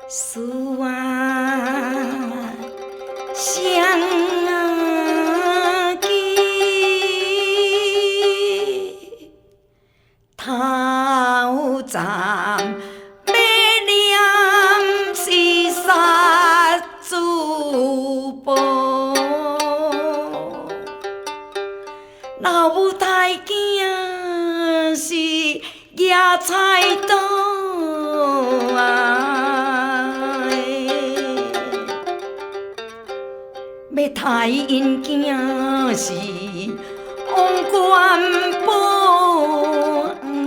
树啊，双枝，头站要念是杀猪婆，老母大囝是野菜刀啊！要杀因囝是王冠宝，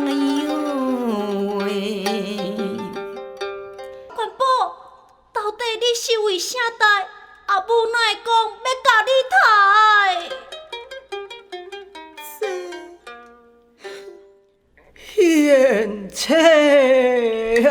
哎呦喂！冠宝，到底你是为啥代？阿母哪会讲要甲你杀？hì-tshut啊！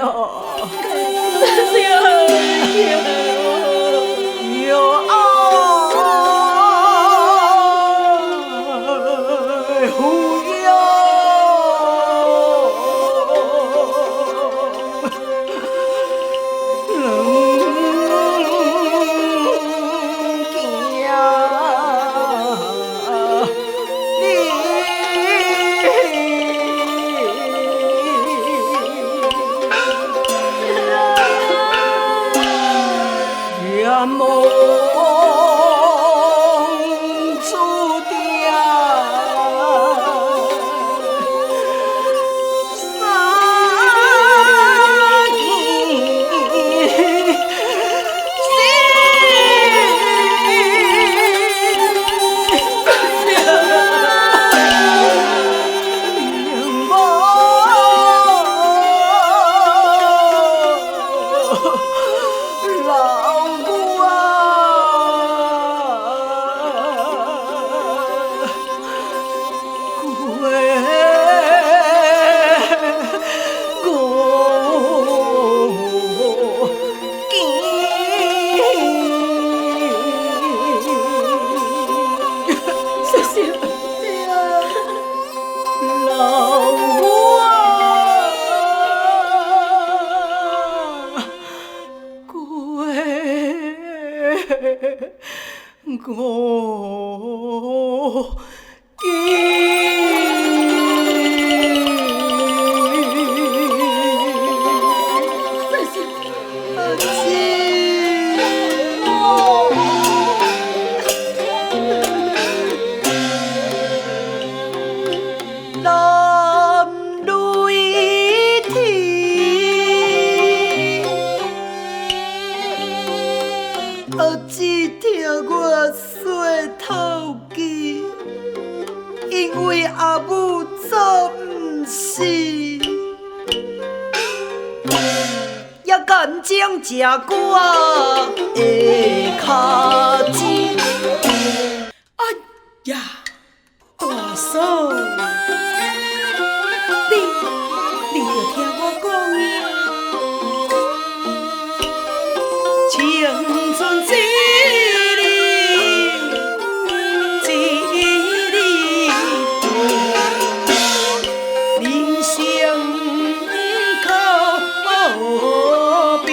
将食我的脚趾，哎呀，大嫂，你就听我讲呀，青春一日一日过，人生可悲。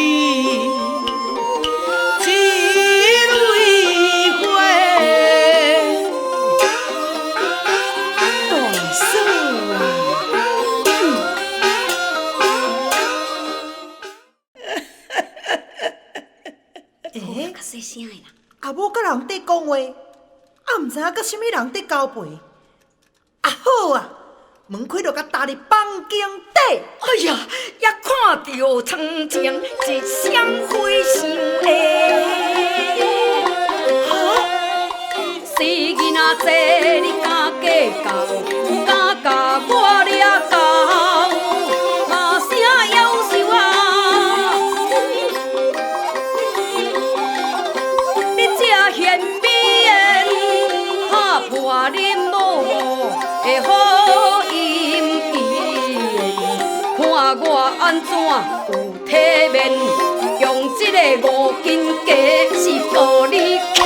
细声的啦！阿母甲人伫讲话，毋知影甲什么人伫交陪。啊好啊，门开就甲踏入房间底。哎呀，也看到窗前一双花相的，是囡仔坐你敢计较，敢甲我掠到。我恁某会好音意，看我安怎有体面，用这个五斤鸡是互你牵。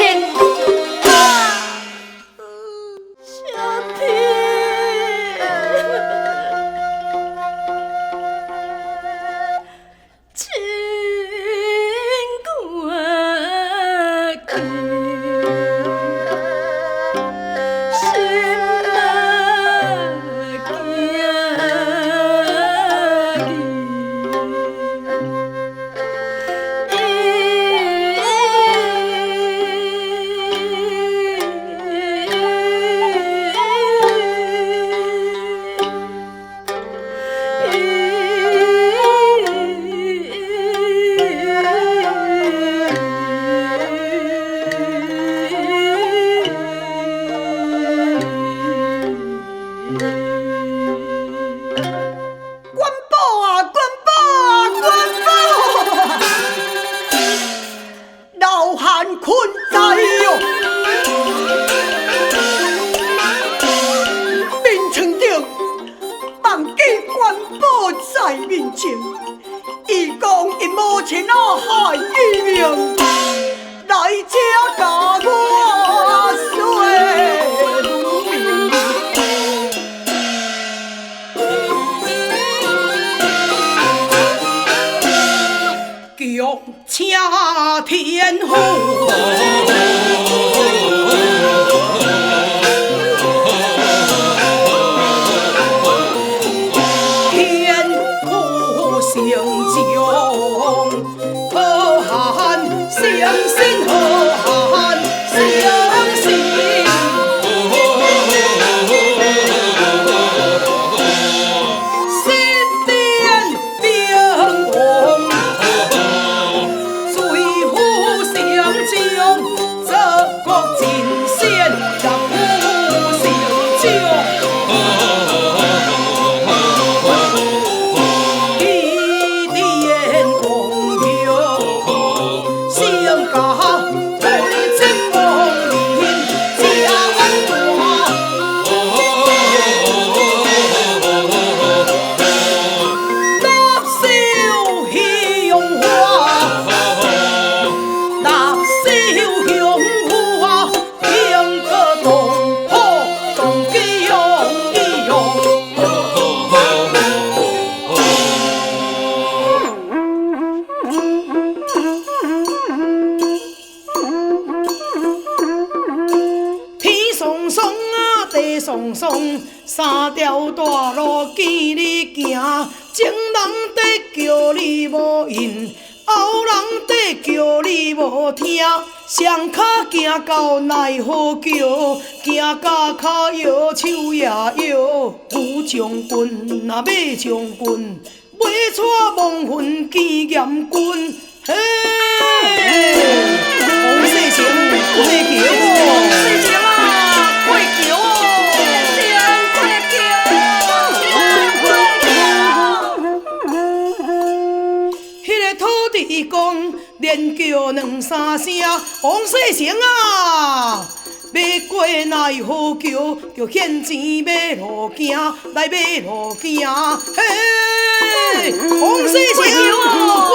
松松啊，地松松，三条大路见你行，前人在叫你无应，后人在叫你无听，双脚行到奈何桥，行到脚摇手也摇，有将军啊，马将军，马带亡魂见严君，嘿，王世成过桥哦，世成啊，过桥哦，讲连叫两三声，王世成啊，要过奈何桥，就现钱买路行，来买路行，嘿，王世成过桥哦，过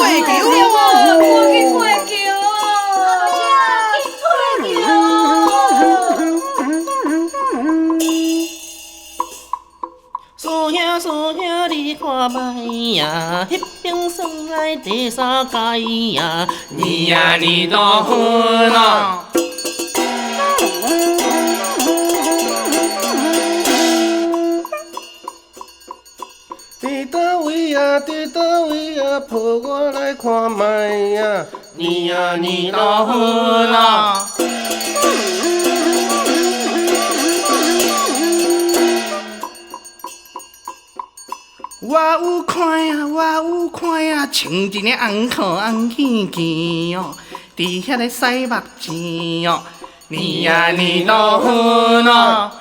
桥叔兄，你看卖呀，迄边送来第三届呀，你呀你都分哦。伫倒位啊，伫倒位啊，抱我来看卖呀，你呀你都分哦。我有看啊，我有看啊，穿一个红裤红起件哦，伫遐个洗目钱哦，你呀你都分哦。